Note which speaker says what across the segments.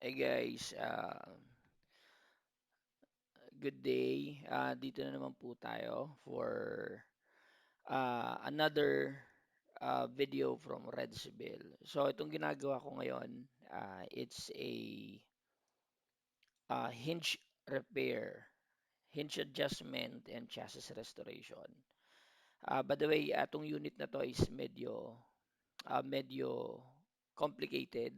Speaker 1: Hey guys, good day. Dito na naman po tayo for another video from Redsville. So itong ginagawa ko ngayon, it's a hinge repair, hinge adjustment, and chassis restoration. By the way, itong unit na to is medyo complicated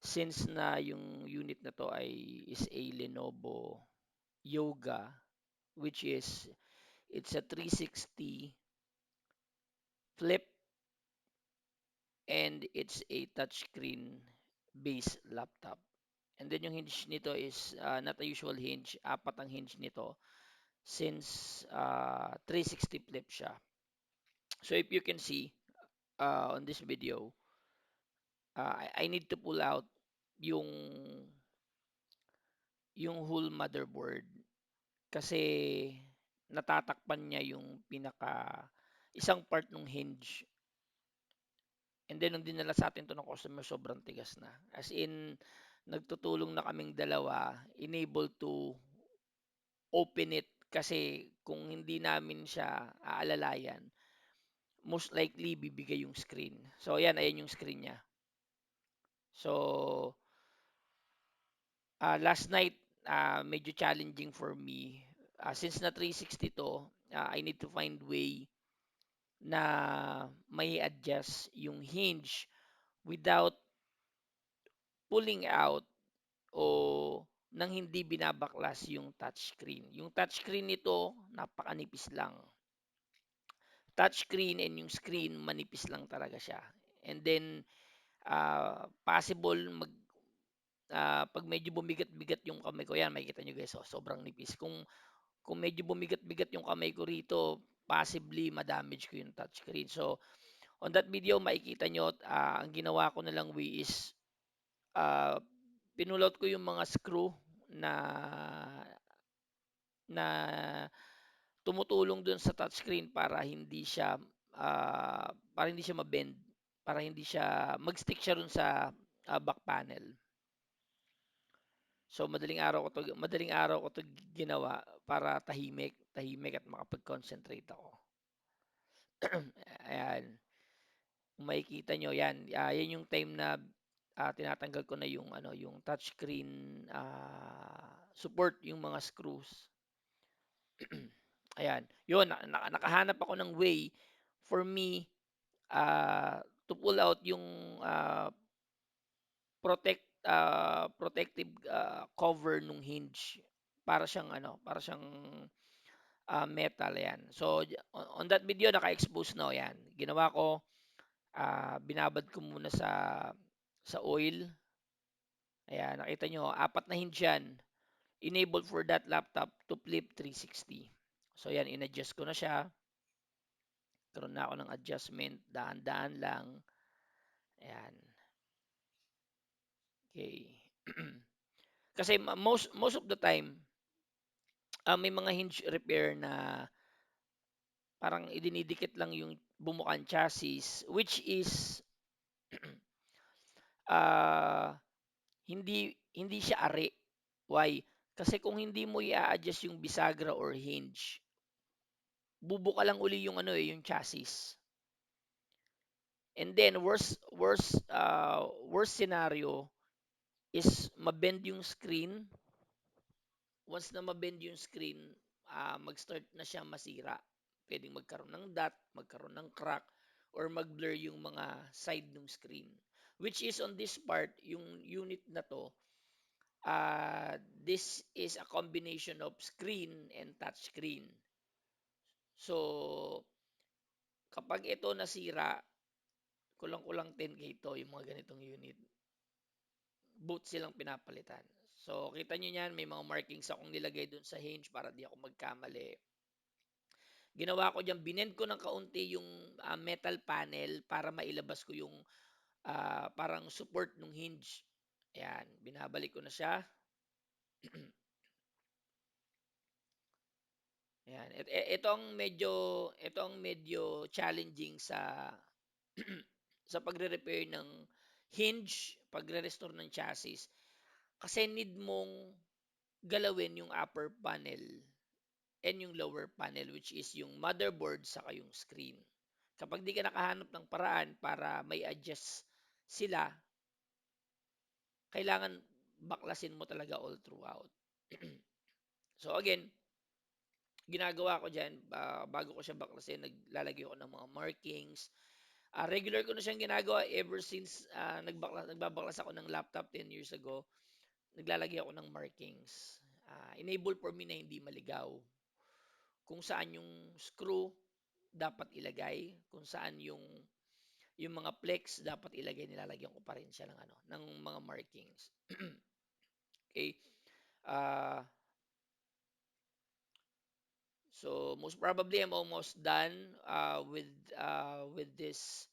Speaker 1: since na yung unit na to is a Lenovo Yoga, which is it's a 360 flip, and it's a touchscreen based laptop. And then yung hinge nito is not a usual hinge, apat ang hinge nito since 360 flip siya. So if you can see on this video, I need to pull out yung yung whole motherboard kasi natatakpan niya yung pinaka isang part ng hinge. And then nung dinala sa atin 'to ng customer, sobrang tigas na. As in, nagtutulong na kaming dalawa, enable to open it kasi kung hindi namin siya aalalayan, most likely bibigay yung screen. So ayan, ayan yung screen niya. So, last night, medyo challenging for me. Since na 360 to, I need to find way na may adjust yung hinge without pulling out o nang hindi binabaklas yung touchscreen. Yung touchscreen nito, napakanipis lang. Touchscreen and yung screen, manipis lang talaga siya. And then, possible pag medyo bumigat-bigat yung kamay ko, yan, makikita nyo guys, oh, sobrang nipis. Kung medyo bumigat-bigat yung kamay ko rito, possibly madamage ko yung touchscreen. So, on that video, makikita nyo, ang ginawa ko na lang is, uh, pinulot ko yung mga screw na na tumutulong dun sa touchscreen para hindi siya ma-bend, para hindi siya mag-stick siya dun sa back panel. So madaling araw ko 'to ginawa para tahimik at makapag-concentrate ako. Ayan, kung makikita nyo yan, yan yung time na tinatanggal ko na yung ano, yung touchscreen support, yung mga screws. Ayan, yun, nakahanap ako ng way for me to pull out yung protective cover nung hinge. Para siyang metal yan. So on that video naka-expose na yan. Ginawa ko, binabad ko muna sa oil. Ayan, nakita nyo, apat na hinge yan. Enabled for that laptop to flip 360. So yan, in-adjust ko na siya. Karoon na ako ng adjustment, dahan-dahan lang. Ayan. Okay. Kasi most of the time, may mga hinge repair na parang idinidikit lang yung bumukang chassis, which is uh, hindi siya ari. Why? Kasi kung hindi mo i-adjust yung bisagra or hinge, bubuka lang uli yung ano yung chassis. And then worst scenario is mabend yung screen. Once na mabend yung screen, mag-start na siya masira. Pwedeng magkaroon ng dot, magkaroon ng crack, or mag-blur yung mga side ng screen. Which is on this part, yung unit na to, this is a combination of screen and touch screen. So, kapag ito nasira, kulang-kulang 10K ito, yung mga ganitong unit. Both silang pinapalitan. So, kita nyo yan, may mga markings akong nilagay dun sa hinge para di ako magkamali. Ginawa ko diyan, binend ko ng kaunti yung metal panel para mailabas ko yung parang support ng hinge. Ayan, binabalik ko na siya. Ayan, ito ang medyo challenging sa pagre-repair ng hinge, pagre-restore ng chassis. Kasi need mong galawin yung upper panel and yung lower panel, which is yung motherboard saka yung screen. Kapag di ka nakahanap ng paraan para may adjust sila, kailangan baklasin mo talaga all throughout. So again, ginagawa ko diyan, bago ko siya baklasin, naglalagay ako ng mga markings. Regular ko na siyang ginagawa ever since nagbabaklas ako ng laptop 10 years ago. Naglalagay ako ng markings. Enable for me na hindi maligaw. Kung saan yung screw dapat ilagay, kung saan yung mga flex dapat ilagay, nilalagyan ko pa rin siya ng ano, ng mga markings. Okay? Uh, so most probably I'm almost done with this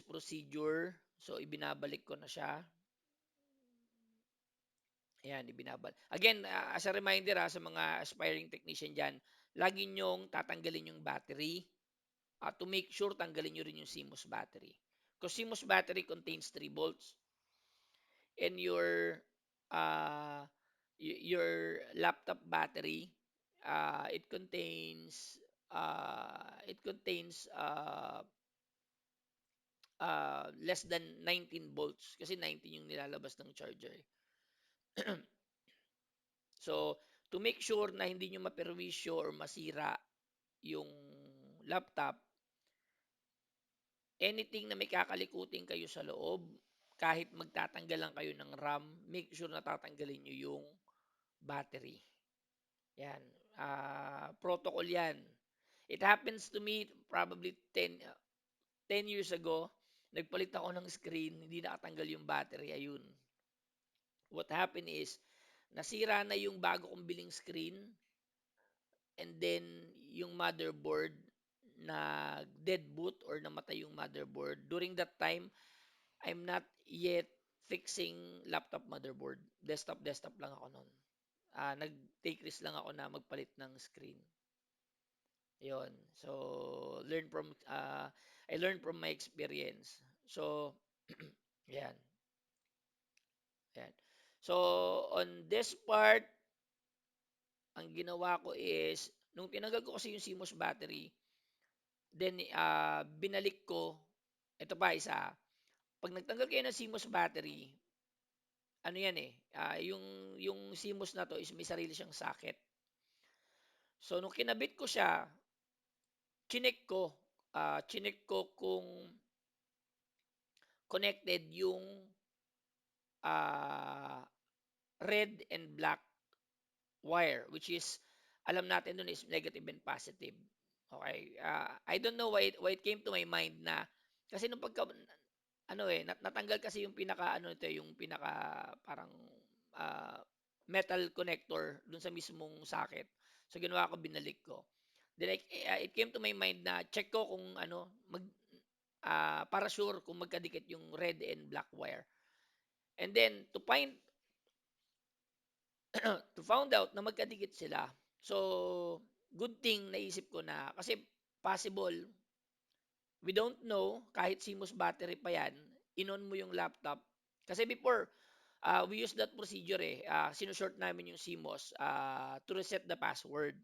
Speaker 1: procedure. So ibinabalik ko na siya. Ayan, ibinabalik. Again, as a reminder sa mga aspiring technician dyan, lagi nyong tatanggalin yung battery to make sure tanggalin nyo rin yung CMOS battery. Because CMOS battery contains 3 volts and uh, your laptop battery, it contains less than 19 volts kasi 19 yung nilalabas ng charger. So, to make sure na hindi nyo maperwisyo or masira yung laptop, anything na may kakalikutin kayo sa loob, kahit magtatanggal lang kayo ng RAM, make sure na tatanggalin nyo yung battery. Yan. Protocol yan. It happens to me probably 10 years ago. Nagpalit ako ng screen, hindi nakatanggal yung battery. Ayun. What happened is, nasira na yung bago kong biling screen and then yung motherboard na dead boot or namatay yung motherboard. During that time, I'm not yet fixing laptop motherboard. Desktop lang ako noon. Nag-take risk lang ako na magpalit ng screen. Yon. So, I learned from my experience. So, yan. Yan. So, on this part, ang ginawa ko is, nung tinanggal ko kasi yung CMOS battery, then binalik ko, ito pa isa, pag nagtanggal kayo ng CMOS battery, ano yan yung CMOS na to is may sarili siyang socket. So, nung kinabit ko siya, chinek ko kung connected yung uh, red and black wire, which is, alam natin dun is negative and positive. Okay? I don't know why it came to my mind na, kasi nung pagka, natanggal kasi yung pinaka, yung pinaka, parang, uh, metal connector dun sa mismong socket. So, ginawa ko, binalik ko. Then, it came to my mind na check ko kung para sure kung magkadikit yung red and black wire. And then, to found out na magkadikit sila. So, good thing naisip ko na, kasi possible, we don't know, kahit CMOS battery pa yan, inon mo yung laptop. Kasi before, we use that procedure sinusort namin yung CMOS to reset the password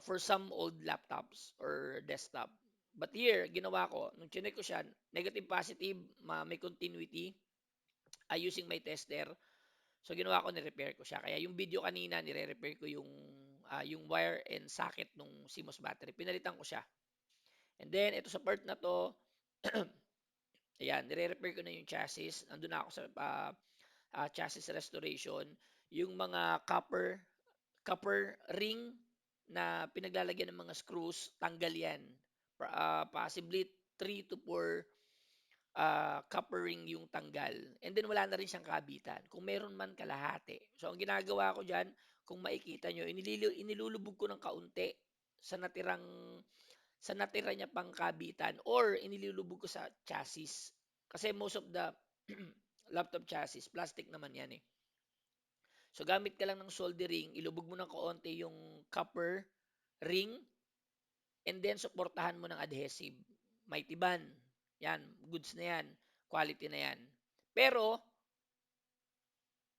Speaker 1: for some old laptops or desktop. But here, ginawa ko, nung chinek ko siya, negative positive, may continuity, using my tester. So ginawa ko, ni-repair ko siya. Kaya yung video kanina, nire-repair ko yung wire and socket nung CMOS battery. Pinalitan ko siya. And then, ito sa part na to, ayan, nire-repair ko na yung chassis. Nandun na ako sa chassis restoration. Yung mga copper ring na pinaglalagyan ng mga screws, tanggal yan. Possibly 3 to 4 copper ring yung tanggal. And then wala na rin siyang kabitan. Kung meron man kalahati. So ang ginagawa ko diyan, kung makikita nyo, inilulubog ko ng kaunti sa natira niya pang kabitan or inilulubog ko sa chassis. Kasi most of the laptop chassis, plastic naman yan eh. So gamit ka lang ng soldering, ilubog mo ng kaunti yung copper ring and then suportahan mo ng adhesive. May tiban. Yan, goods na yan. Quality na yan. Pero,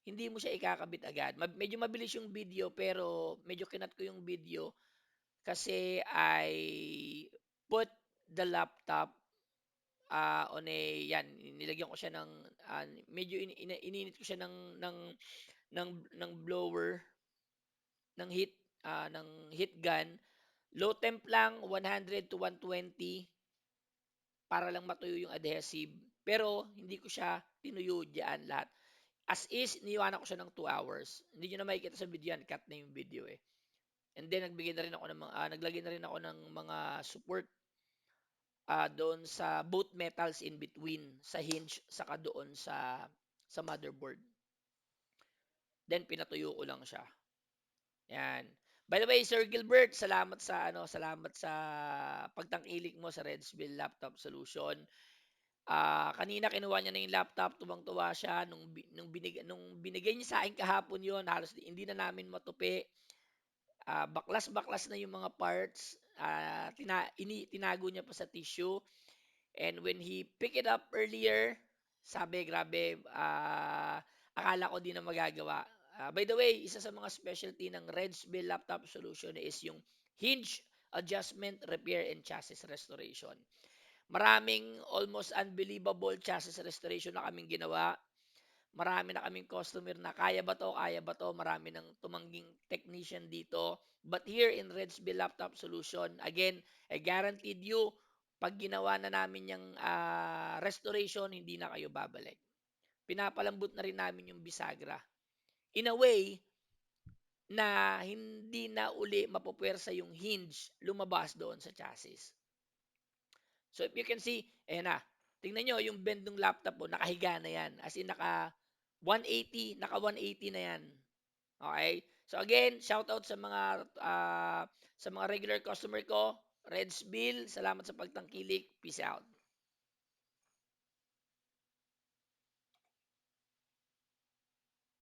Speaker 1: hindi mo siya ikakabit agad. Medyo mabilis yung video pero medyo kinat ko yung video kasi I put the laptop on a yan, nilagyan ko siya ng medyo ininit ko siya ng blower ng heat gun. Low temp lang 100 to 120 para lang matuyo yung adhesive. Pero hindi ko siya tinuyo diyan lahat. As is, iniwanan ko siya ng 2 hours. Hindi niyo na makikita sa video yan, cut na yung video eh. And then nagbigay na rin ako ng mga naglagay na rin ako ng mga support doon sa both metals in between sa hinge saka doon sa motherboard. Then pinatuyo ko lang siya. Yan. By the way, Sir Gilbert, salamat sa pagtangkilik mo sa Redsville Laptop Solution. Kanina kinuha niya na yung laptop, tuwang-tuwa siya nung binigay niya sa akin kahapon 'yon, halos hindi na namin matupi. Baklas-baklas na yung mga parts, tinago niya pa sa tissue. And when he pick it up earlier, sabi, grabe, akala ko di na magagawa. By the way, isa sa mga specialty ng Redsville Laptop Solution is yung hinge adjustment, repair, and chassis restoration. Maraming almost unbelievable chassis restoration na kaming ginawa. Marami na kaming customer na kaya ba to, kaya ba to. Marami ng tumangging technician dito. But here in Redsville Laptop Solution, again, I guaranteed you, pag ginawa na namin yung restoration, hindi na kayo babalik. Pinapalambot na rin namin yung bisagra. In a way, na hindi na uli mapupwersa yung hinge lumabas doon sa chassis. So if you can see, ayan na. Tingnan nyo, yung bend ng laptop mo, nakahiga na yan. As in, naka 180 na yan. Okay? So again, shout out sa mga regular customer ko. Reds Bill, salamat sa pagtangkilik. Peace out.